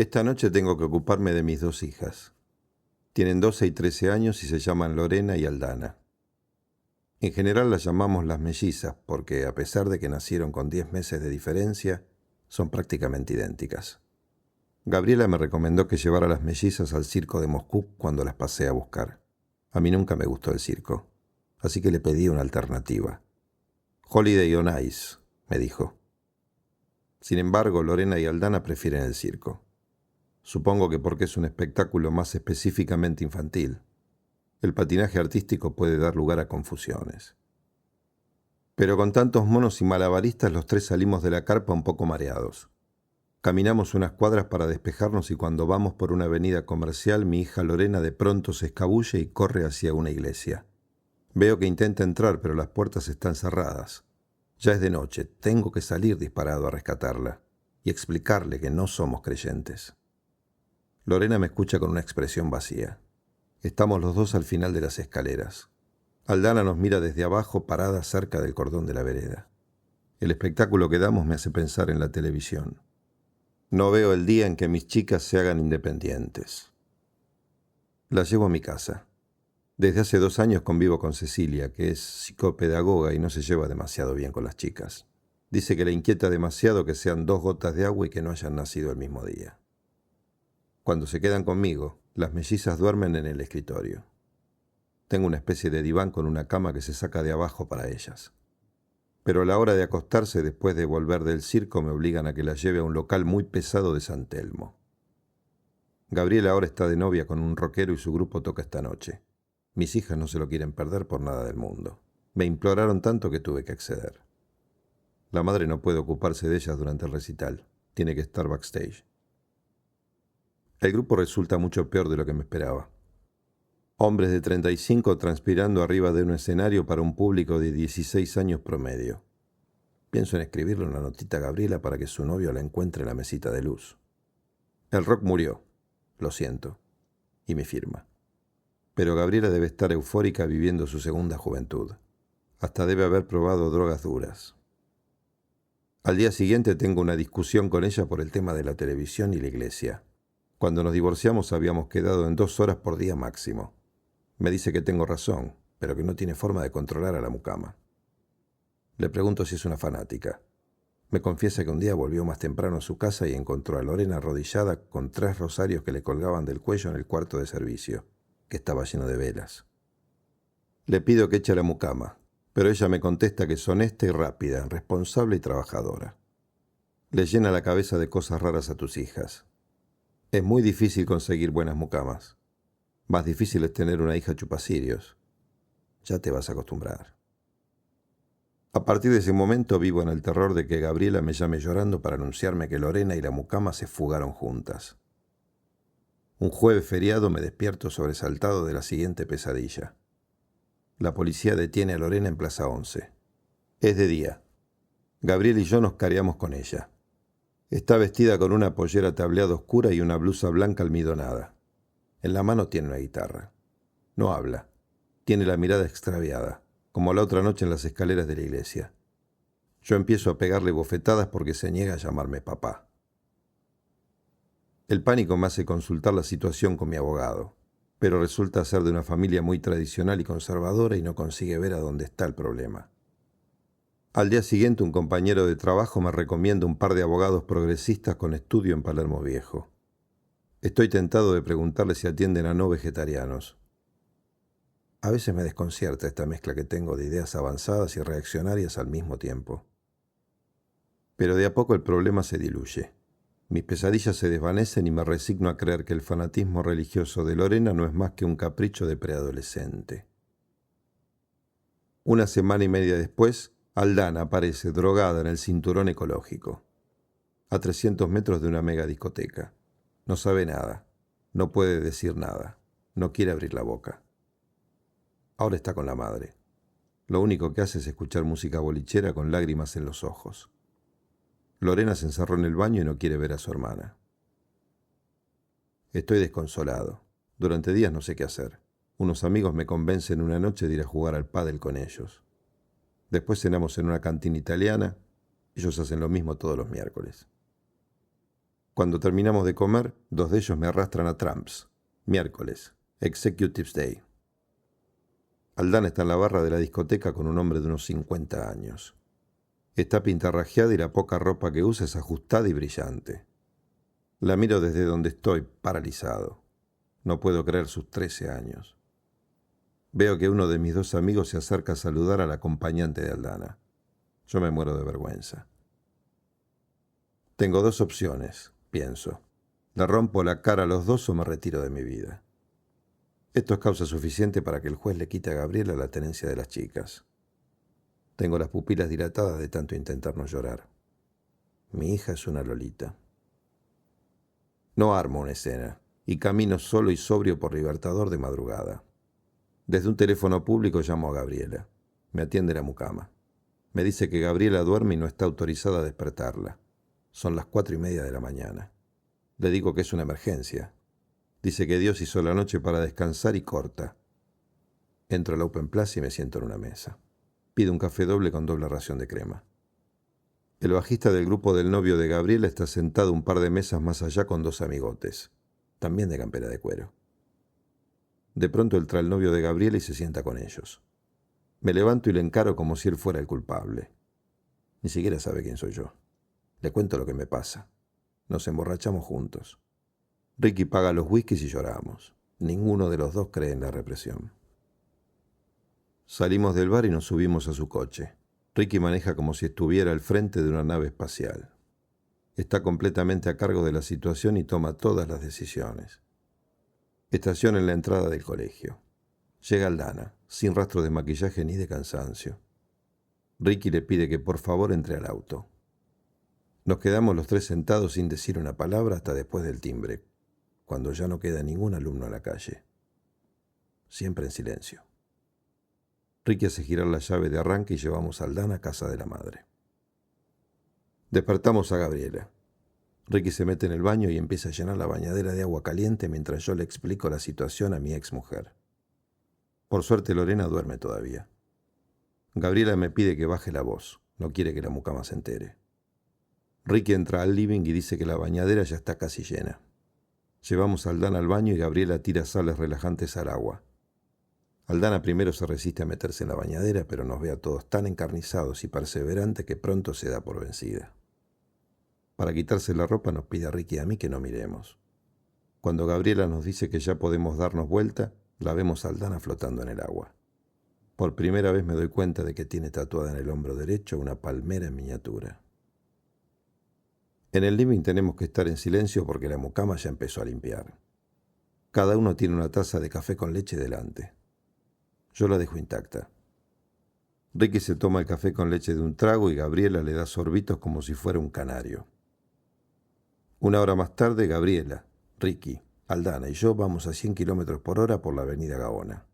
Esta noche tengo que ocuparme de mis dos hijas. Tienen 12 y 13 años y se llaman Lorena y Aldana. En general las llamamos las mellizas porque, a pesar de que nacieron con 10 meses de diferencia, son prácticamente idénticas. Gabriela me recomendó que llevara a las mellizas al circo de Moscú cuando las pasé a buscar. A mí nunca me gustó el circo, así que le pedí una alternativa. Holiday on Ice, me dijo. Sin embargo, Lorena y Aldana prefieren el circo. Supongo que porque es un espectáculo más específicamente infantil. El patinaje artístico puede dar lugar a confusiones. Pero con tantos monos y malabaristas los tres salimos de la carpa un poco mareados. Caminamos unas cuadras para despejarnos y cuando vamos por una avenida comercial mi hija Lorena de pronto se escabulle y corre hacia una iglesia. Veo que intenta entrar pero las puertas están cerradas. Ya es de noche, tengo que salir disparado a rescatarla y explicarle que no somos creyentes. Lorena me escucha con una expresión vacía. Estamos los dos al final de las escaleras. Aldana nos mira desde abajo, parada cerca del cordón de la vereda. El espectáculo que damos me hace pensar en la televisión. No veo el día en que mis chicas se hagan independientes. Las llevo a mi casa. Desde hace 2 años convivo con Cecilia, que es psicopedagoga y no se lleva demasiado bien con las chicas. Dice que le inquieta demasiado que sean 2 gotas de agua y que no hayan nacido el mismo día. Cuando se quedan conmigo, las mellizas duermen en el escritorio. Tengo una especie de diván con una cama que se saca de abajo para ellas. Pero a la hora de acostarse después de volver del circo me obligan a que las lleve a un local muy pesado de San Telmo. Gabriela ahora está de novia con un rockero y su grupo toca esta noche. Mis hijas no se lo quieren perder por nada del mundo. Me imploraron tanto que tuve que acceder. La madre no puede ocuparse de ellas durante el recital. Tiene que estar backstage. El grupo resulta mucho peor de lo que me esperaba. Hombres de 35 transpirando arriba de un escenario para un público de 16 años promedio. Pienso en escribirle una notita a Gabriela para que su novio la encuentre en la mesita de luz. El rock murió, lo siento, y mi firma. Pero Gabriela debe estar eufórica viviendo su segunda juventud. Hasta debe haber probado drogas duras. Al día siguiente tengo una discusión con ella por el tema de la televisión y la iglesia. Cuando nos divorciamos habíamos quedado en 2 horas por día máximo. Me dice que tengo razón, pero que no tiene forma de controlar a la mucama. Le pregunto si es una fanática. Me confiesa que un día volvió más temprano a su casa y encontró a Lorena arrodillada con 3 rosarios que le colgaban del cuello en el cuarto de servicio, que estaba lleno de velas. Le pido que eche a la mucama, pero ella me contesta que es honesta y rápida, responsable y trabajadora. Le llena la cabeza de cosas raras a tus hijas. Es muy difícil conseguir buenas mucamas. Más difícil es tener una hija chupacirios. Ya te vas a acostumbrar. A partir de ese momento vivo en el terror de que Gabriela me llame llorando para anunciarme que Lorena y la mucama se fugaron juntas. Un jueves feriado me despierto sobresaltado de la siguiente pesadilla. La policía detiene a Lorena en Plaza 11. Es de día. Gabriela y yo nos careamos con ella. Está vestida con una pollera tableada oscura y una blusa blanca almidonada. En la mano tiene una guitarra. No habla. Tiene la mirada extraviada, como la otra noche en las escaleras de la iglesia. Yo empiezo a pegarle bofetadas porque se niega a llamarme papá. El pánico me hace consultar la situación con mi abogado, pero resulta ser de una familia muy tradicional y conservadora y no consigue ver a dónde está el problema. Al día siguiente un compañero de trabajo me recomienda un par de abogados progresistas con estudio en Palermo Viejo. Estoy tentado de preguntarle si atienden a no vegetarianos. A veces me desconcierta esta mezcla que tengo de ideas avanzadas y reaccionarias al mismo tiempo. Pero de a poco el problema se diluye. Mis pesadillas se desvanecen y me resigno a creer que el fanatismo religioso de Lorena no es más que un capricho de preadolescente. 1 semana y media después, Aldana aparece drogada en el cinturón ecológico, a 300 metros de una mega discoteca. No sabe nada, no puede decir nada, no quiere abrir la boca. Ahora está con la madre. Lo único que hace es escuchar música bolichera con lágrimas en los ojos. Lorena se encerró en el baño y no quiere ver a su hermana. Estoy desconsolado. Durante días no sé qué hacer. Unos amigos me convencen una noche de ir a jugar al pádel con ellos. Después cenamos en una cantina italiana. Ellos hacen lo mismo todos los miércoles. Cuando terminamos de comer, 2 de ellos me arrastran a Tramps. Miércoles, Executives Day. Aldana está en la barra de la discoteca con un hombre de unos 50 años. Está pintarrajeada y la poca ropa que usa es ajustada y brillante. La miro desde donde estoy, paralizado. No puedo creer sus 13 años. Veo que uno de mis 2 amigos se acerca a saludar al acompañante de Aldana. Yo me muero de vergüenza. Tengo 2 opciones, pienso. Le rompo la cara a los 2 o me retiro de mi vida. Esto es causa suficiente para que el juez le quite a Gabriela la tenencia de las chicas. Tengo las pupilas dilatadas de tanto intentar no llorar. Mi hija es una lolita. No armo una escena y camino solo y sobrio por Libertador de madrugada. Desde un teléfono público llamo a Gabriela. Me atiende la mucama. Me dice que Gabriela duerme y no está autorizada a despertarla. Son las 4:30 de la mañana. Le digo que es una emergencia. Dice que Dios hizo la noche para descansar y corta. Entro al Open Plaza y me siento en una mesa. Pido un café doble con doble ración de crema. El bajista del grupo del novio de Gabriela está sentado un par de mesas más allá con 2 amigotes, también de campera de cuero. De pronto entra el novio de Gabriela y se sienta con ellos. Me levanto y le encaro como si él fuera el culpable. Ni siquiera sabe quién soy yo. Le cuento lo que me pasa. Nos emborrachamos juntos. Ricky paga los whiskies y lloramos. Ninguno de los 2 cree en la represión. Salimos del bar y nos subimos a su coche. Ricky maneja como si estuviera al frente de una nave espacial. Está completamente a cargo de la situación y toma todas las decisiones. Estaciona en la entrada del colegio. Llega Aldana, sin rastro de maquillaje ni de cansancio. Ricky le pide que por favor entre al auto. Nos quedamos los 3 sentados sin decir una palabra hasta después del timbre, cuando ya no queda ningún alumno en la calle. Siempre en silencio. Ricky hace girar la llave de arranque y llevamos a Aldana a casa de la madre. Despertamos a Gabriela. Ricky se mete en el baño y empieza a llenar la bañadera de agua caliente mientras yo le explico la situación a mi exmujer. Por suerte Lorena duerme todavía. Gabriela me pide que baje la voz. No quiere que la mucama se entere. Ricky entra al living y dice que la bañadera ya está casi llena. Llevamos a Aldana al baño y Gabriela tira sales relajantes al agua. Aldana primero se resiste a meterse en la bañadera, pero nos ve a todos tan encarnizados y perseverantes que pronto se da por vencida. Para quitarse la ropa nos pide a Ricky y a mí que no miremos. Cuando Gabriela nos dice que ya podemos darnos vuelta, la vemos a Aldana flotando en el agua. Por primera vez me doy cuenta de que tiene tatuada en el hombro derecho una palmera en miniatura. En el living tenemos que estar en silencio porque la mucama ya empezó a limpiar. Cada uno tiene una taza de café con leche delante. Yo la dejo intacta. Ricky se toma el café con leche de un trago y Gabriela le da sorbitos como si fuera un canario. 1 hora más tarde, Gabriela, Ricky, Aldana y yo vamos a 100 km/h por la avenida Gaona.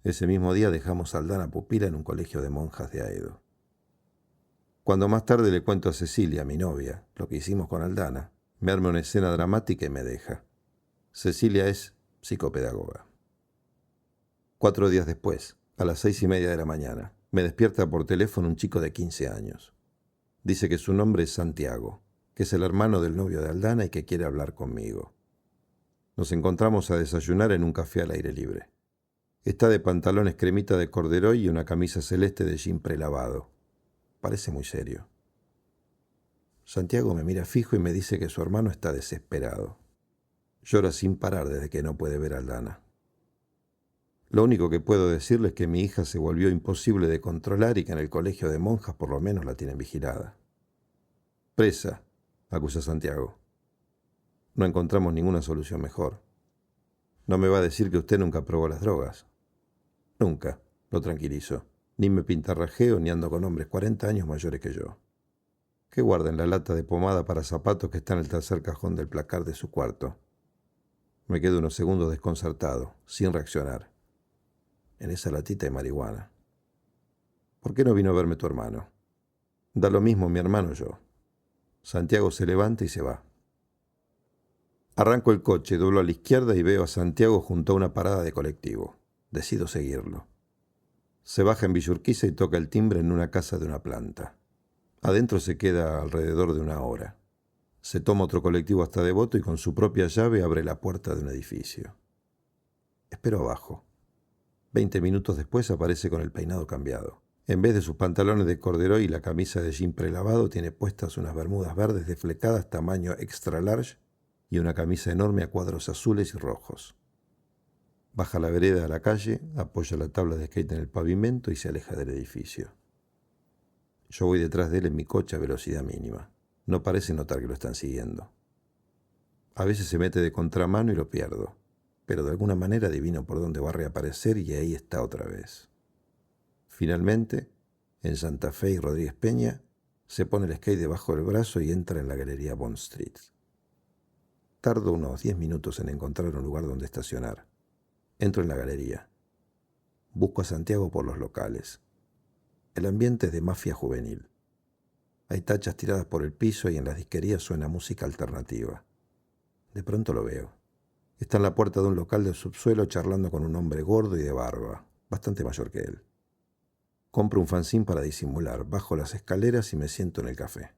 Ese mismo día dejamos a Aldana pupila en un colegio de monjas de Aedo. Cuando más tarde le cuento a Cecilia, mi novia, lo que hicimos con Aldana, me arma una escena dramática y me deja. Cecilia es psicopedagoga. 4 días después, a las 6:30 de la mañana, me despierta por teléfono un chico de 15 años. Dice que su nombre es Santiago, que es el hermano del novio de Aldana y que quiere hablar conmigo. Nos encontramos a desayunar en un café al aire libre. Está de pantalones cremita de corderoy y una camisa celeste de jean prelavado. Parece muy serio. Santiago me mira fijo y me dice que su hermano está desesperado. Llora sin parar desde que no puede ver a Aldana. Lo único que puedo decirle es que mi hija se volvió imposible de controlar y que en el colegio de monjas por lo menos la tienen vigilada. Presa, acusa Santiago. No encontramos ninguna solución mejor. No me va a decir que usted nunca probó las drogas. Nunca, lo tranquilizo. Ni me pintarrajeo ni ando con hombres 40 años mayores que yo. ¿Qué guarda en la lata de pomada para zapatos que está en el tercer cajón del placar de su cuarto? Me quedo unos segundos desconcertado, sin reaccionar. En esa latita hay marihuana. ¿Por qué no vino a verme tu hermano? Da lo mismo mi hermano yo. Santiago se levanta y se va. Arranco el coche, doblo a la izquierda y veo a Santiago junto a una parada de colectivo. Decido seguirlo. Se baja en Villa Urquiza y toca el timbre en una casa de una planta. Adentro se queda alrededor de 1 hora. Se toma otro colectivo hasta Devoto y con su propia llave abre la puerta de un edificio. Espero abajo. 20 minutos después aparece con el peinado cambiado. En vez de sus pantalones de corduroy y la camisa de jean prelavado, tiene puestas unas bermudas verdes desflecadas tamaño extra large y una camisa enorme a cuadros azules y rojos. Baja la vereda a la calle, apoya la tabla de skate en el pavimento y se aleja del edificio. Yo voy detrás de él en mi coche a velocidad mínima. No parece notar que lo están siguiendo. A veces se mete de contramano y lo pierdo, pero de alguna manera adivino por dónde va a reaparecer y ahí está otra vez. Finalmente, en Santa Fe y Rodríguez Peña, se pone el skate debajo del brazo y entra en la galería Bond Street. Tardo unos 10 minutos en encontrar un lugar donde estacionar. Entro en la galería. Busco a Santiago por los locales. El ambiente es de mafia juvenil. Hay tachas tiradas por el piso y en las disquerías suena música alternativa. De pronto lo veo. Está en la puerta de un local del subsuelo charlando con un hombre gordo y de barba, bastante mayor que él. Compro un fanzín para disimular, bajo las escaleras y me siento en el café.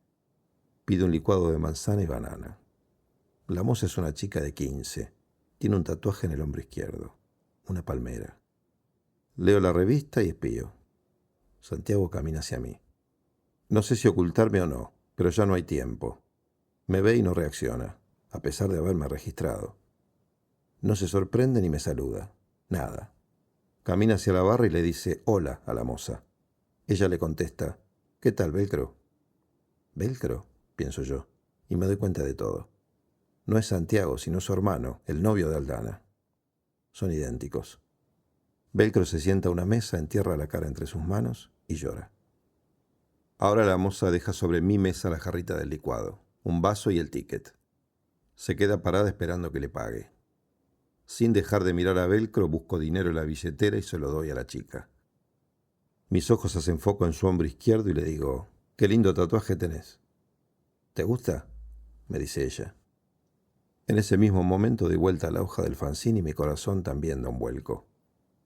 Pido un licuado de manzana y banana. La moza es una chica de 15. Tiene un tatuaje en el hombro izquierdo, una palmera. Leo la revista y espío. Santiago camina hacia mí. No sé si ocultarme o no, pero ya no hay tiempo. Me ve y no reacciona, a pesar de haberme registrado. No se sorprende ni me saluda. Nada. Camina hacia la barra y le dice hola a la moza. Ella le contesta, ¿qué tal, Velcro? ¿Velcro? Pienso yo, y me doy cuenta de todo. No es Santiago, sino su hermano, el novio de Aldana. Son idénticos. Velcro se sienta a una mesa, entierra la cara entre sus manos y llora. Ahora la moza deja sobre mi mesa la jarrita del licuado, un vaso y el ticket. Se queda parada esperando que le pague. Sin dejar de mirar a Velcro, busco dinero en la billetera y se lo doy a la chica. Mis ojos hacen foco en su hombro izquierdo y le digo, «Qué lindo tatuaje tenés». «¿Te gusta?», me dice ella. En ese mismo momento doy vuelta a la hoja del fanzine y mi corazón también da un vuelco.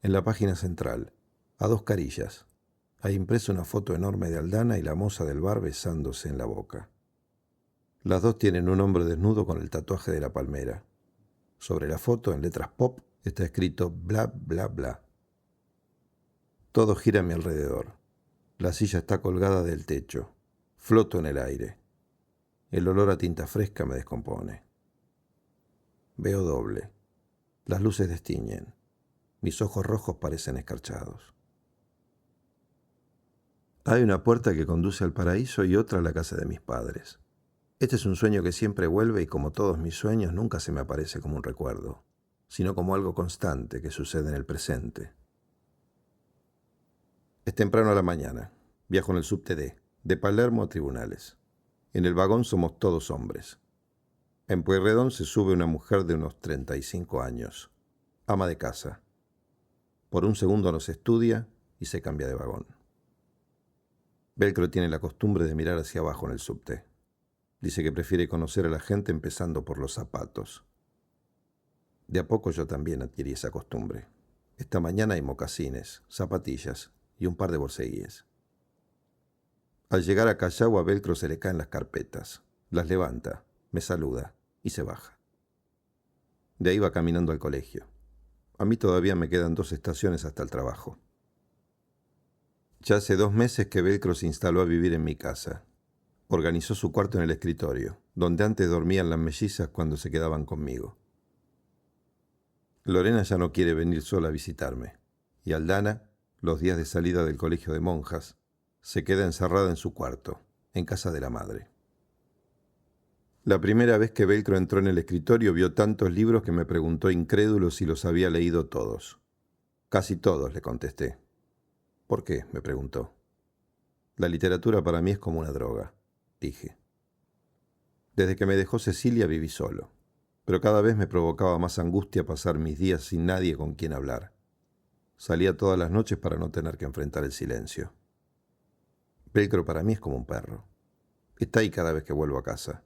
En la página central, a 2 carillas, hay impresa una foto enorme de Aldana y la moza del bar besándose en la boca. Las dos tienen un hombre desnudo con el tatuaje de la palmera. Sobre la foto, en letras pop, está escrito bla, bla, bla. Todo gira a mi alrededor. La silla está colgada del techo. Floto en el aire. El olor a tinta fresca me descompone. Veo doble. Las luces destiñen. Mis ojos rojos parecen escarchados. Hay una puerta que conduce al paraíso y otra a la casa de mis padres. Este es un sueño que siempre vuelve y como todos mis sueños nunca se me aparece como un recuerdo, sino como algo constante que sucede en el presente. Es temprano a la mañana. Viajo en el subte de Palermo a Tribunales. En el vagón somos todos hombres. En Pueyrredón se sube una mujer de unos 35 años, ama de casa. Por un segundo nos estudia y se cambia de vagón. Velcro tiene la costumbre de mirar hacia abajo en el subte. Dice que prefiere conocer a la gente empezando por los zapatos. De a poco yo también adquirí esa costumbre. Esta mañana hay mocasines, zapatillas y un par de borceguíes. Al llegar a Callao, a Velcro se le caen las carpetas. Las levanta, me saluda y se baja. De ahí va caminando al colegio. A mí todavía me quedan 2 estaciones hasta el trabajo. Ya hace 2 meses que Velcro se instaló a vivir en mi casa. Organizó su cuarto en el escritorio, donde antes dormían las mellizas cuando se quedaban conmigo. Lorena ya no quiere venir sola a visitarme, y Aldana, los días de salida del colegio de monjas, se queda encerrada en su cuarto, en casa de la madre. La primera vez que Velcro entró en el escritorio vio tantos libros que me preguntó incrédulo si los había leído todos. Casi todos, le contesté. ¿Por qué?, me preguntó. La literatura para mí es como una droga, dije. Desde que me dejó Cecilia viví solo, pero cada vez me provocaba más angustia pasar mis días sin nadie con quien hablar. Salía todas las noches para no tener que enfrentar el silencio. Velcro para mí es como un perro. Está ahí cada vez que vuelvo a casa.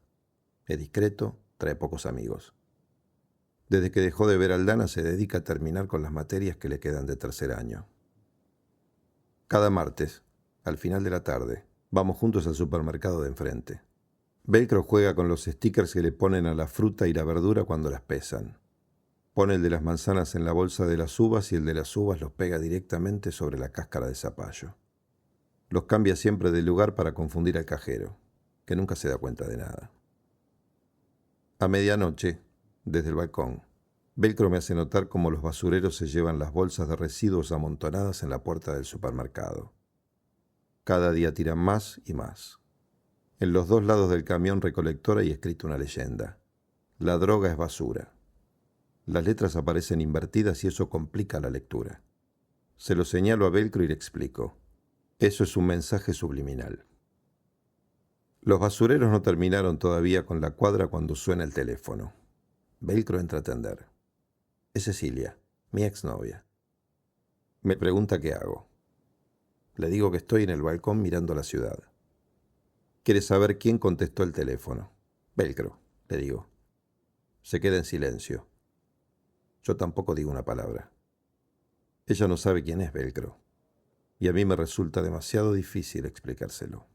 Es discreto, trae pocos amigos. Desde que dejó de ver a Aldana se dedica a terminar con las materias que le quedan de 3er año. Cada martes, al final de la tarde, vamos juntos al supermercado de enfrente. Velcro juega con los stickers que le ponen a la fruta y la verdura cuando las pesan. Pone el de las manzanas en la bolsa de las uvas y el de las uvas los pega directamente sobre la cáscara de zapallo. Los cambia siempre de lugar para confundir al cajero, que nunca se da cuenta de nada. A medianoche, desde el balcón, Velcro me hace notar cómo los basureros se llevan las bolsas de residuos amontonadas en la puerta del supermercado. Cada día tiran más y más. En los dos lados del camión recolector hay escrito una leyenda. La droga es basura. Las letras aparecen invertidas y eso complica la lectura. Se lo señalo a Velcro y le explico. Eso es un mensaje subliminal. Los basureros no terminaron todavía con la cuadra cuando suena el teléfono. Velcro entra a atender. Es Cecilia, mi exnovia. Me pregunta qué hago. Le digo que estoy en el balcón mirando la ciudad. Quiere saber quién contestó el teléfono. Velcro, le digo. Se queda en silencio. Yo tampoco digo una palabra. Ella no sabe quién es Velcro, y a mí me resulta demasiado difícil explicárselo.